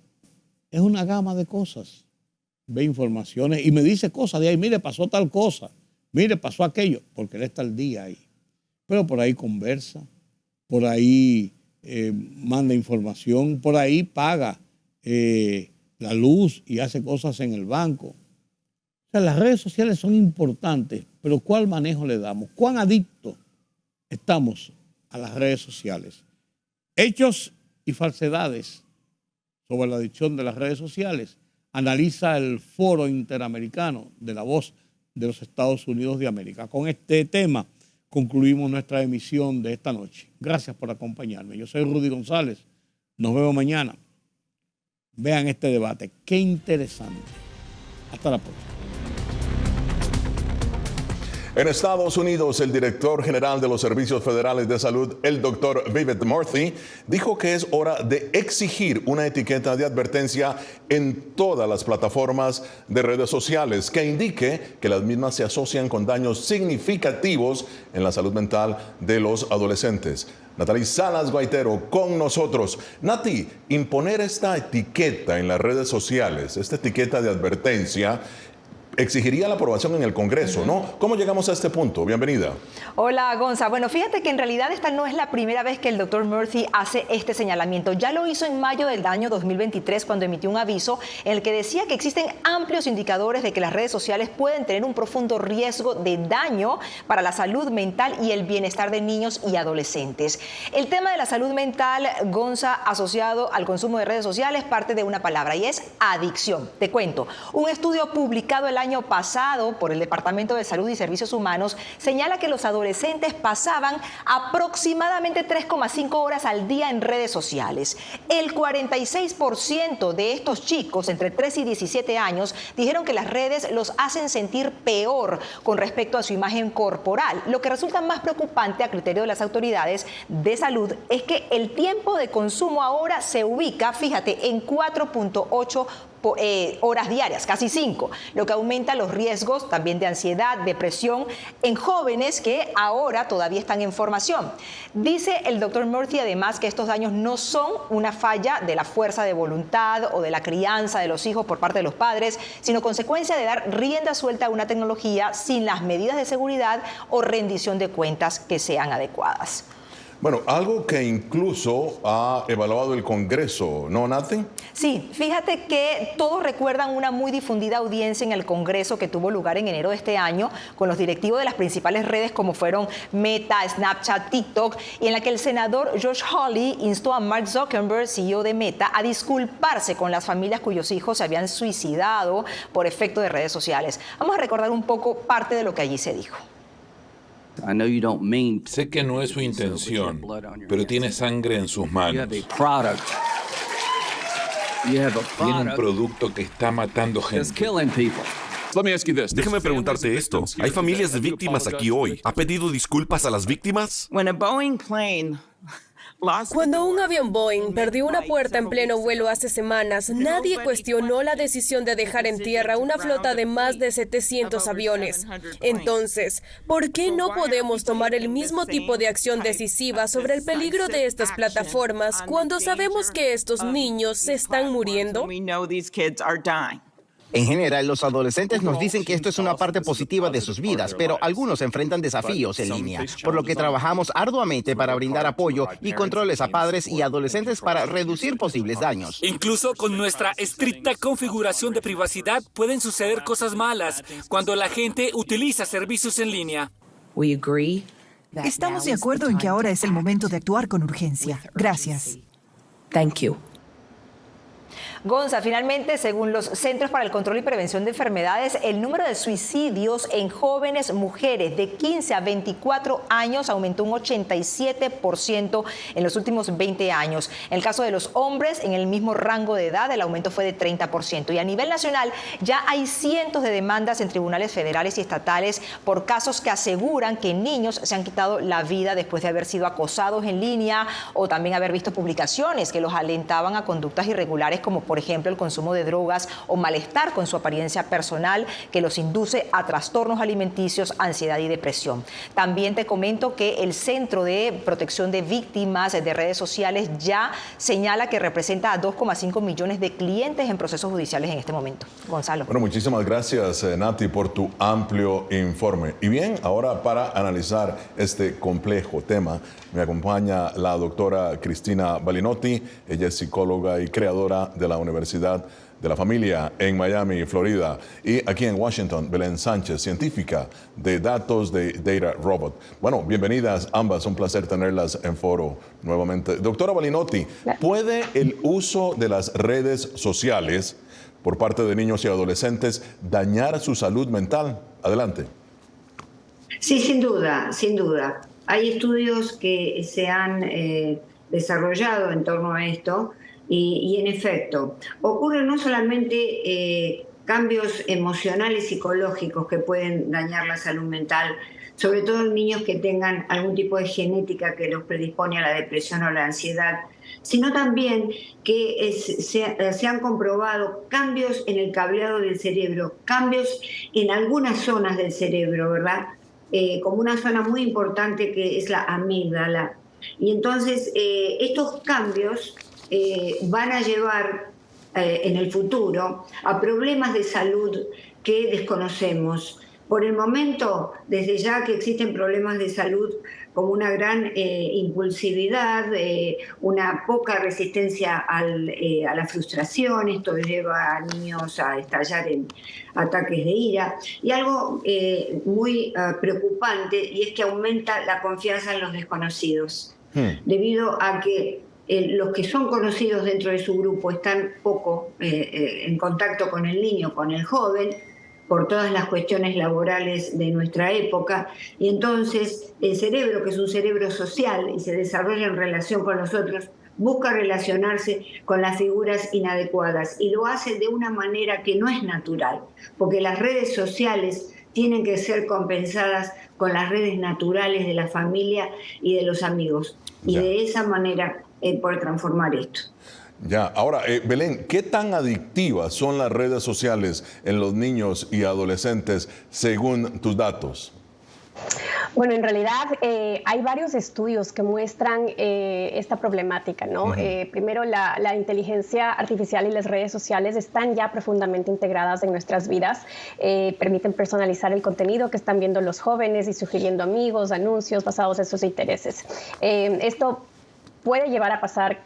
es una gama de cosas. Ve informaciones y me dice cosas de ahí. Mire, pasó tal cosa. Mire, pasó aquello. Porque él está al día ahí. Pero por ahí conversa. Por ahí manda información. Por ahí paga la luz y hace cosas en el banco. O sea, las redes sociales son importantes, pero ¿cuál manejo le damos? ¿Cuán adictos estamos a las redes sociales? Hechos y falsedades sobre la adicción de las redes sociales analiza el Foro Interamericano de la Voz de los Estados Unidos de América. Con este tema concluimos nuestra emisión de esta noche. Gracias por acompañarme. Yo soy Rudy González. Nos vemos mañana. Vean este debate. Qué interesante. Hasta la próxima. En Estados Unidos, el director general de los Servicios Federales de Salud, el doctor Vivek Murthy, dijo que es hora de exigir una etiqueta de advertencia en todas las plataformas de redes sociales que indique que las mismas se asocian con daños significativos en la salud mental de los adolescentes. Natalie Salas Guaitero con nosotros. Nati, imponer esta etiqueta en las redes sociales, esta etiqueta de advertencia, exigiría la aprobación en el Congreso, ¿no? ¿Cómo llegamos a este punto? Bienvenida. Hola, Gonza. Bueno, fíjate que en realidad esta no es la primera vez que el doctor Murthy hace este señalamiento. Ya lo hizo en mayo del año 2023 cuando emitió un aviso en el que decía que existen amplios indicadores de que las redes sociales pueden tener un profundo riesgo de daño para la salud mental y el bienestar de niños y adolescentes. El tema de la salud mental, Gonza, asociado al consumo de redes sociales, parte de una palabra y es adicción. Te cuento, un estudio publicado el año pasado por el Departamento de Salud y Servicios Humanos señala que los adolescentes pasaban aproximadamente 3,5 horas al día en redes sociales. El 46% de estos chicos entre 3 y 17 años dijeron que las redes los hacen sentir peor con respecto a su imagen corporal. Lo que resulta más preocupante a criterio de las autoridades de salud es que el tiempo de consumo ahora se ubica, fíjate, en 4.8 horas diarias, casi 5, lo que aumenta los riesgos también de ansiedad, depresión en jóvenes que ahora todavía están en formación. Dice el doctor Murthy además que estos daños no son una falla de la fuerza de voluntad o de la crianza de los hijos por parte de los padres, sino consecuencia de dar rienda suelta a una tecnología sin las medidas de seguridad o rendición de cuentas que sean adecuadas. Bueno, algo que incluso ha evaluado el Congreso, ¿no, Nati? Sí, fíjate que todos recuerdan una muy difundida audiencia en el Congreso que tuvo lugar en enero de este año con los directivos de las principales redes como fueron Meta, Snapchat, TikTok, y en la que el senador Josh Hawley instó a Mark Zuckerberg, CEO de Meta, a disculparse con las familias cuyos hijos se habían suicidado por efecto de redes sociales. Vamos a recordar un poco parte de lo que allí se dijo. Sé que no es su intención, pero tiene sangre en sus manos. Tiene un producto que está matando gente. Déjame preguntarte esto. ¿Hay familias de víctimas aquí hoy? ¿Ha pedido disculpas a las víctimas? Cuando un avión Boeing perdió una puerta en pleno vuelo hace semanas, nadie cuestionó la decisión de dejar en tierra una flota de más de 700 aviones. Entonces, ¿por qué no podemos tomar el mismo tipo de acción decisiva sobre el peligro de estas plataformas cuando sabemos que estos niños se están muriendo? En general, los adolescentes nos dicen que esto es una parte positiva de sus vidas, pero algunos enfrentan desafíos en línea, por lo que trabajamos arduamente para brindar apoyo y controles a padres y adolescentes para reducir posibles daños. Incluso con nuestra estricta configuración de privacidad pueden suceder cosas malas cuando la gente utiliza servicios en línea. Estamos de acuerdo en que ahora es el momento de actuar con urgencia. Gracias. Gonza, finalmente, según los Centros para el Control y Prevención de Enfermedades, el número de suicidios en jóvenes mujeres de 15 a 24 años aumentó un 87% en los últimos 20 años. En el caso de los hombres, en el mismo rango de edad, el aumento fue de 30%. Y a nivel nacional, ya hay cientos de demandas en tribunales federales y estatales por casos que aseguran que niños se han quitado la vida después de haber sido acosados en línea o también haber visto publicaciones que los alentaban a conductas irregulares como por ejemplo el consumo de drogas o malestar con su apariencia personal que los induce a trastornos alimenticios, ansiedad y depresión. También te comento que el Centro de Protección de Víctimas de Redes Sociales ya señala que representa a 2,5 millones de clientes en procesos judiciales en este momento. Gonzalo. Bueno, muchísimas gracias, Nati, por tu amplio informe. Y bien, ahora para analizar este complejo tema, me acompaña la doctora Cristina Balinotti. Ella es psicóloga y creadora de la Universidad de la Familia en Miami, Florida. Y aquí en Washington, Belén Sánchez, científica de datos de Data Robot. Bueno, bienvenidas ambas, un placer tenerlas en foro nuevamente. Doctora Balinotti, ¿puede el uso de las redes sociales por parte de niños y adolescentes dañar su salud mental? Adelante. Sí, sin duda, sin duda. Hay estudios que se han desarrollado en torno a esto y en efecto, ocurren no solamente cambios emocionales y psicológicos que pueden dañar la salud mental, sobre todo en niños que tengan algún tipo de genética que los predispone a la depresión o la ansiedad, sino también que se han comprobado cambios en el cableado del cerebro, cambios en algunas zonas del cerebro, ¿verdad? Como una zona muy importante que es la amígdala. Y entonces estos cambios van a llevar en el futuro a problemas de salud que desconocemos. Por el momento, desde ya que existen problemas de salud como una gran impulsividad, una poca resistencia a la frustración, esto lleva a niños a estallar en ataques de ira, y algo muy preocupante, y es que aumenta la confianza en los desconocidos, debido a que los que son conocidos dentro de su grupo están poco en contacto con el niño, con el joven, por todas las cuestiones laborales de nuestra época, y entonces el cerebro, que es un cerebro social y se desarrolla en relación con los otros, busca relacionarse con las figuras inadecuadas y lo hace de una manera que no es natural, porque las redes sociales tienen que ser compensadas con las redes naturales de la familia y de los amigos, y de esa manera poder transformar esto. Ya, ahora, Belén, ¿qué tan adictivas son las redes sociales en los niños y adolescentes según tus datos? Bueno, en realidad hay varios estudios que muestran esta problemática, ¿no? Primero, la inteligencia artificial y las redes sociales están ya profundamente integradas en nuestras vidas. Permiten personalizar el contenido que están viendo los jóvenes y sugiriendo amigos, anuncios basados en sus intereses. Esto puede llevar a pasar...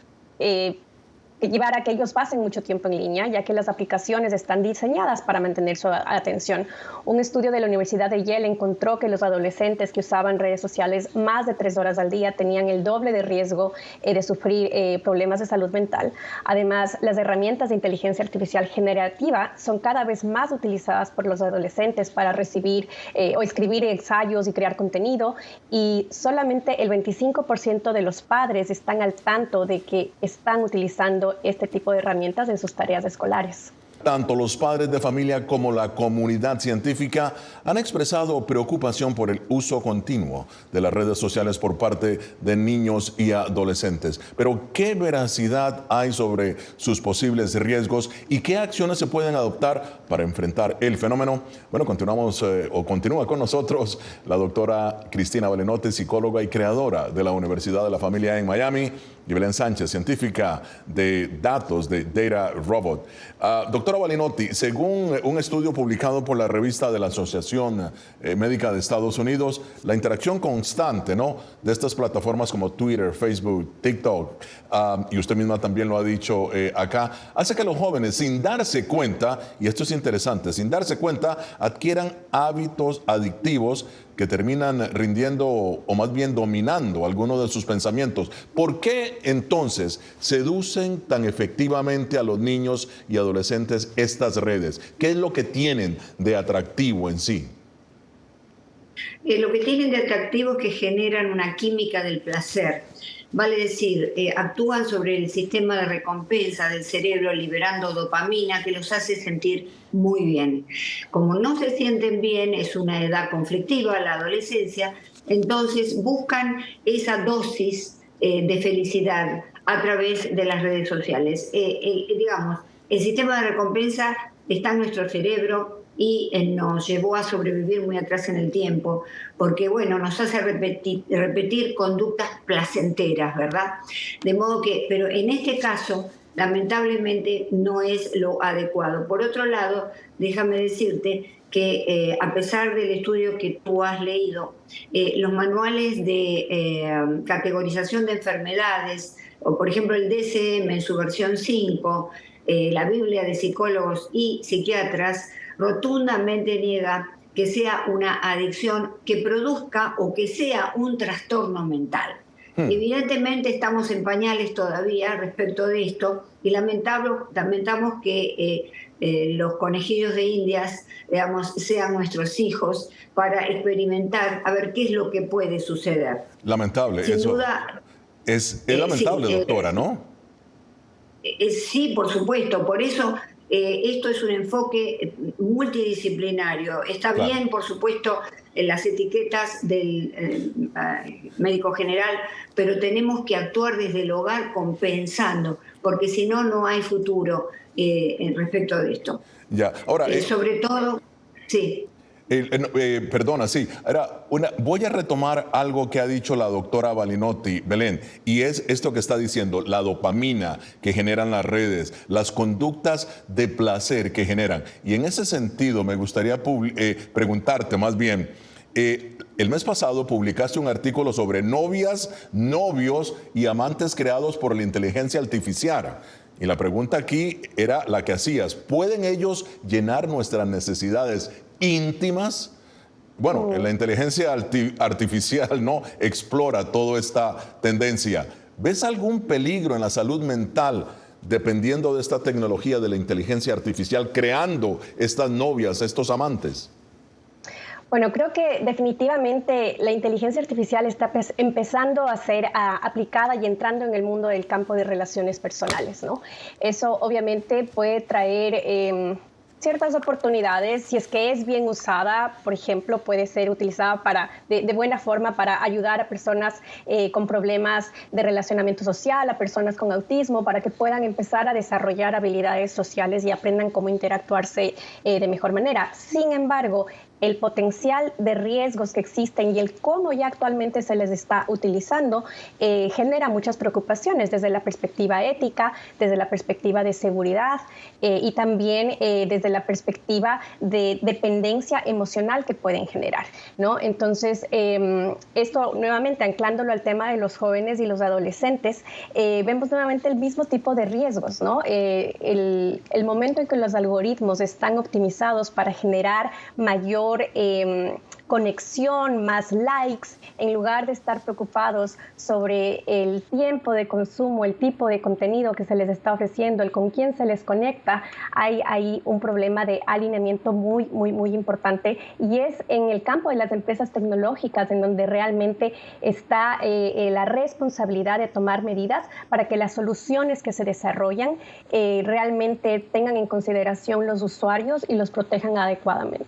llevar a que ellos pasen mucho tiempo en línea, ya que las aplicaciones están diseñadas para mantener su atención. Un estudio de la Universidad de Yale encontró que los adolescentes que usaban redes sociales más de 3 horas al día tenían el doble de riesgo de sufrir problemas de salud mental. Además, las herramientas de inteligencia artificial generativa son cada vez más utilizadas por los adolescentes para recibir o escribir ensayos y crear contenido, y solamente el 25% de los padres están al tanto de que están utilizando este tipo de herramientas en sus tareas escolares. Tanto los padres de familia como la comunidad científica han expresado preocupación por el uso continuo de las redes sociales por parte de niños y adolescentes. Pero, ¿qué veracidad hay sobre sus posibles riesgos y qué acciones se pueden adoptar para enfrentar el fenómeno? Bueno, continúa con nosotros la doctora Cristina Balinotti, psicóloga y creadora de la Universidad de la Familia en Miami. y Belén Sánchez, científica de datos de Data Robot. Doctora Balinotti, según un estudio publicado por la revista de la Asociación Médica de Estados Unidos, la interacción constante, ¿no?, de estas plataformas como Twitter, Facebook, TikTok, y usted misma también lo ha dicho acá, hace que los jóvenes, sin darse cuenta, y esto es interesante, sin darse cuenta, adquieran hábitos adictivos que terminan rindiendo o más bien dominando algunos de sus pensamientos. ¿Por qué entonces seducen tan efectivamente a los niños y adolescentes estas redes? ¿Qué es lo que tienen de atractivo en sí? Lo que tienen de atractivo es que generan una química del placer. Vale decir, actúan sobre el sistema de recompensa del cerebro liberando dopamina que los hace sentir muy bien. Como no se sienten bien, es una edad conflictiva, la adolescencia, entonces buscan esa dosis de felicidad a través de las redes sociales. Digamos, el sistema de recompensa está en nuestro cerebro y nos llevó a sobrevivir muy atrás en el tiempo, porque bueno, nos hace repetir conductas placenteras, ¿verdad? De modo que, pero en este caso, lamentablemente no es lo adecuado. Por otro lado, déjame decirte que a pesar del estudio que tú has leído, los manuales de categorización de enfermedades, o por ejemplo el DSM en su versión 5, la Biblia de psicólogos y psiquiatras, rotundamente niega que sea una adicción que produzca o que sea un trastorno mental. Evidentemente estamos en pañales todavía respecto de esto y lamentamos que los conejillos de Indias, digamos, sean nuestros hijos para experimentar a ver qué es lo que puede suceder. Lamentable. Sin eso duda, es lamentable, sí, doctora, ¿no? Sí, por supuesto. Por eso esto es un enfoque multidisciplinario. Está claro, bien, por supuesto, en las etiquetas del médico general, pero tenemos que actuar desde el hogar compensando, porque si no, no hay futuro respecto de esto. Ya, ahora... sobre todo, sí. Perdona, sí. Ahora, voy a retomar algo que ha dicho la doctora Balinotti, Belén, y es esto que está diciendo, la dopamina que generan las redes, las conductas de placer que generan. Y en ese sentido me gustaría preguntarte más bien, el mes pasado publicaste un artículo sobre novias, novios y amantes creados por la inteligencia artificial. Y la pregunta aquí era la que hacías, ¿pueden ellos llenar nuestras necesidades íntimas? Bueno, la inteligencia artificial no explora toda esta tendencia. ¿Ves algún peligro en la salud mental dependiendo de esta tecnología de la inteligencia artificial creando estas novias, estos amantes? Bueno, creo que definitivamente la inteligencia artificial está empezando a ser aplicada y entrando en el mundo del campo de relaciones personales, ¿no? Eso obviamente puede traer ciertas oportunidades, si es que es bien usada, por ejemplo, puede ser utilizada de buena forma para ayudar a personas con problemas de relacionamiento social, a personas con autismo, para que puedan empezar a desarrollar habilidades sociales y aprendan cómo interactuarse de mejor manera. Sin embargo, el potencial de riesgos que existen y el cómo ya actualmente se les está utilizando genera muchas preocupaciones desde la perspectiva ética, desde la perspectiva de seguridad y también desde la perspectiva de dependencia emocional que pueden generar, ¿no? Entonces, esto nuevamente anclándolo al tema de los jóvenes y los adolescentes, vemos nuevamente el mismo tipo de riesgos, ¿no? El momento en que los algoritmos están optimizados para generar mayor conexión, más likes, en lugar de estar preocupados sobre el tiempo de consumo, el tipo de contenido que se les está ofreciendo, el con quién se les conecta, hay ahí un problema de alineamiento muy, muy, muy importante, y es en el campo de las empresas tecnológicas en donde realmente está la responsabilidad de tomar medidas para que las soluciones que se desarrollan realmente tengan en consideración los usuarios y los protejan adecuadamente.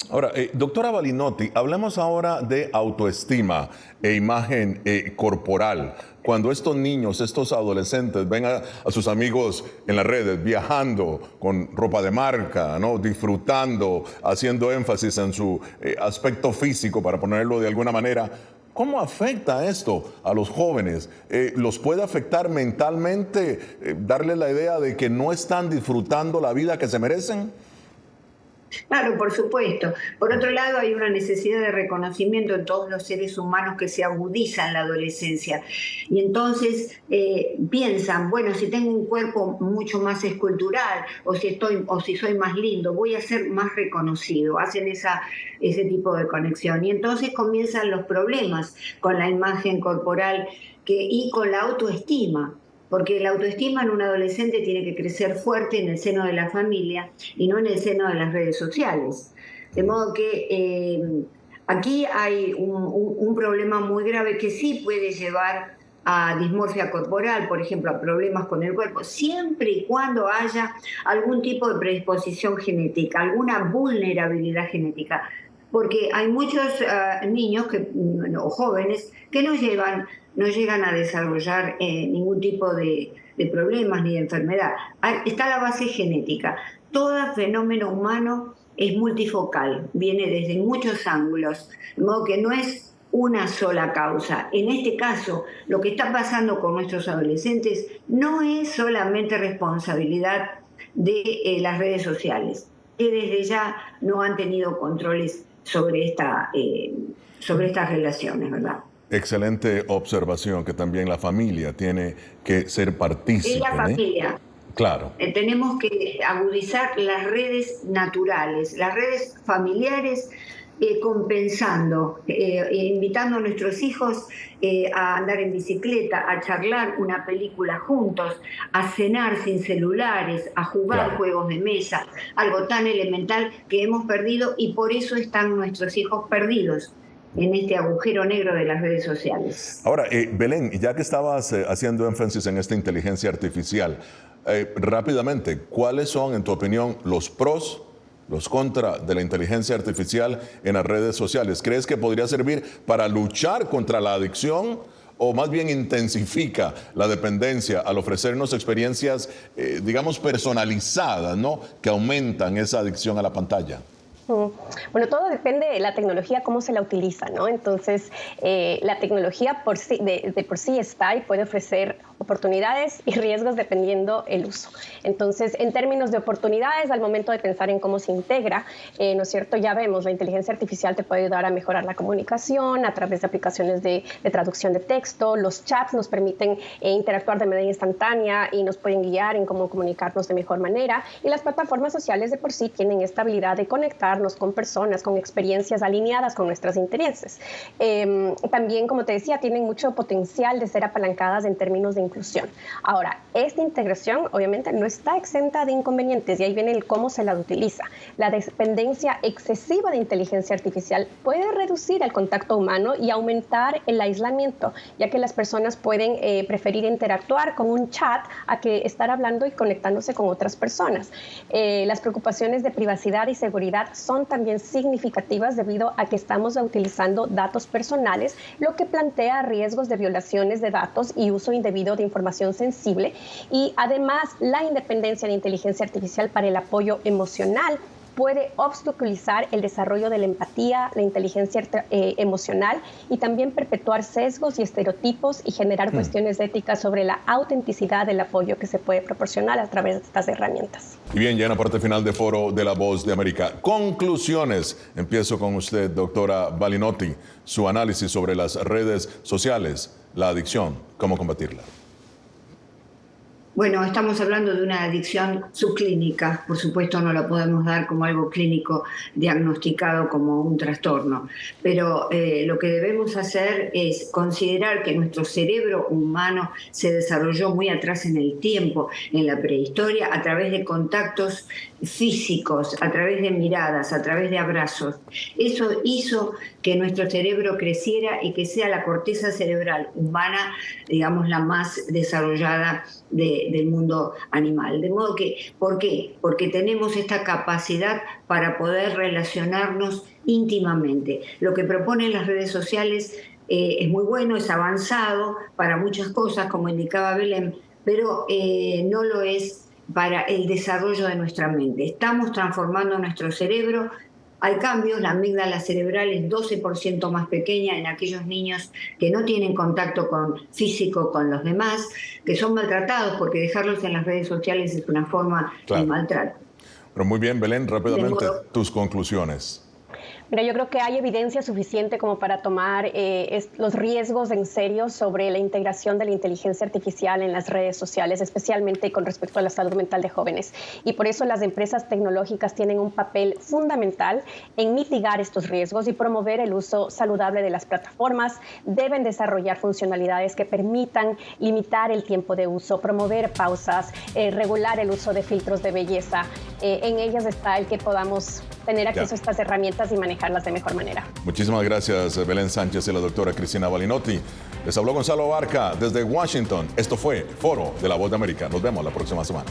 Ahora, doctora Balinotti, hablemos ahora de autoestima e imagen corporal. Cuando estos niños, estos adolescentes ven a sus amigos en las redes viajando con ropa de marca, ¿no?, disfrutando, haciendo énfasis en su aspecto físico, para ponerlo de alguna manera, ¿Cómo afecta esto a los jóvenes? ¿Los puede afectar mentalmente? ¿Darle la idea de que no están disfrutando la vida que se merecen? Claro, por supuesto. Por otro lado, hay una necesidad de reconocimiento en todos los seres humanos que se agudiza en la adolescencia. Y entonces piensan, bueno, si tengo un cuerpo mucho más escultural o si soy más lindo, voy a ser más reconocido. Hacen ese tipo de conexión. Y entonces comienzan los problemas con la imagen corporal y con la autoestima. Porque la autoestima en un adolescente tiene que crecer fuerte en el seno de la familia y no en el seno de las redes sociales. De modo que aquí hay un problema muy grave que sí puede llevar a dismorfia corporal, por ejemplo, a problemas con el cuerpo, siempre y cuando haya algún tipo de predisposición genética, alguna vulnerabilidad genética. Porque hay muchos niños o jóvenes que no llegan a desarrollar ningún tipo de problemas ni de enfermedad. Está la base genética. Todo fenómeno humano es multifocal, viene desde muchos ángulos, de modo que no es una sola causa. En este caso, lo que está pasando con nuestros adolescentes no es solamente responsabilidad de las redes sociales, que desde ya no han tenido controles sobre estas relaciones, ¿verdad? Excelente observación, que también la familia tiene que ser partícipe. Es la familia. Claro. Tenemos que agudizar las redes naturales, las redes familiares, compensando, invitando a nuestros hijos a andar en bicicleta, a charlar una película juntos, a cenar sin celulares, a jugar juegos de mesa, algo tan elemental que hemos perdido, y por eso están nuestros hijos perdidos en este agujero negro de las redes sociales. Ahora, Belén, ya que estabas haciendo énfasis en esta inteligencia artificial, rápidamente, ¿cuáles son, en tu opinión, los pros, los contra de la inteligencia artificial en las redes sociales? ¿Crees que podría servir para luchar contra la adicción o más bien intensifica la dependencia al ofrecernos experiencias, digamos, personalizadas, ¿no?, que aumentan esa adicción a la pantalla? Bueno, todo depende de la tecnología, cómo se la utiliza, ¿no? Entonces, la tecnología por sí, de por sí está y puede ofrecer oportunidades y riesgos dependiendo el uso. Entonces, en términos de oportunidades, al momento de pensar en cómo se integra, ¿no es cierto? Ya vemos, la inteligencia artificial te puede ayudar a mejorar la comunicación a través de aplicaciones de traducción de texto. Los chats nos permiten interactuar de manera instantánea y nos pueden guiar en cómo comunicarnos de mejor manera. Y las plataformas sociales de por sí tienen esta habilidad de conectarnos con personas, con experiencias alineadas con nuestros intereses. También, como te decía, tienen mucho potencial de ser apalancadas en términos de inclusión. Ahora, esta integración obviamente no está exenta de inconvenientes y ahí viene el cómo se la utiliza. La dependencia excesiva de inteligencia artificial puede reducir el contacto humano y aumentar el aislamiento, ya que las personas pueden preferir interactuar con un chat a que estar hablando y conectándose con otras personas. Las preocupaciones de privacidad y seguridad son también significativas debido a que estamos utilizando datos personales, lo que plantea riesgos de violaciones de datos y uso indebido de información sensible. Y además, la independencia de inteligencia artificial para el apoyo emocional puede obstaculizar el desarrollo de la empatía, la inteligencia emocional, y también perpetuar sesgos y estereotipos y generar cuestiones éticas sobre la autenticidad del apoyo que se puede proporcionar a través de estas herramientas. Y bien, ya en la parte final de Foro de la Voz de América. Conclusiones. Empiezo con usted, doctora Balinotti. Su análisis sobre las redes sociales, la adicción, cómo combatirla. Bueno, estamos hablando de una adicción subclínica, por supuesto no la podemos dar como algo clínico diagnosticado como un trastorno, pero lo que debemos hacer es considerar que nuestro cerebro humano se desarrolló muy atrás en el tiempo, en la prehistoria, a través de contactos físicos, a través de miradas, a través de abrazos. Eso hizo que nuestro cerebro creciera y que sea la corteza cerebral humana, digamos, la más desarrollada del mundo animal. De modo que, ¿por qué? Porque tenemos esta capacidad para poder relacionarnos íntimamente. Lo que proponen las redes sociales es muy bueno, es avanzado para muchas cosas, como indicaba Belén, pero no lo es para el desarrollo de nuestra mente. Estamos transformando nuestro cerebro Hay cambios, la amígdala cerebral es 12% más pequeña en aquellos niños que no tienen contacto físico con los demás, que son maltratados, porque dejarlos en las redes sociales es una forma de maltrato. Pero muy bien, Belén, rápidamente tus conclusiones. Mira, yo creo que hay evidencia suficiente como para tomar los riesgos en serio sobre la integración de la inteligencia artificial en las redes sociales, especialmente con respecto a la salud mental de jóvenes. Y por eso las empresas tecnológicas tienen un papel fundamental en mitigar estos riesgos y promover el uso saludable de las plataformas. Deben desarrollar funcionalidades que permitan limitar el tiempo de uso, promover pausas, regular el uso de filtros de belleza. En ellas está el que podamos tener acceso a estas herramientas y manejarlas de mejor manera. Muchísimas gracias, Belén Sánchez y la doctora Cristina Balinotti. Les habló Gonzalo Abarca desde Washington. Esto fue Foro de la Voz de América. Nos vemos la próxima semana.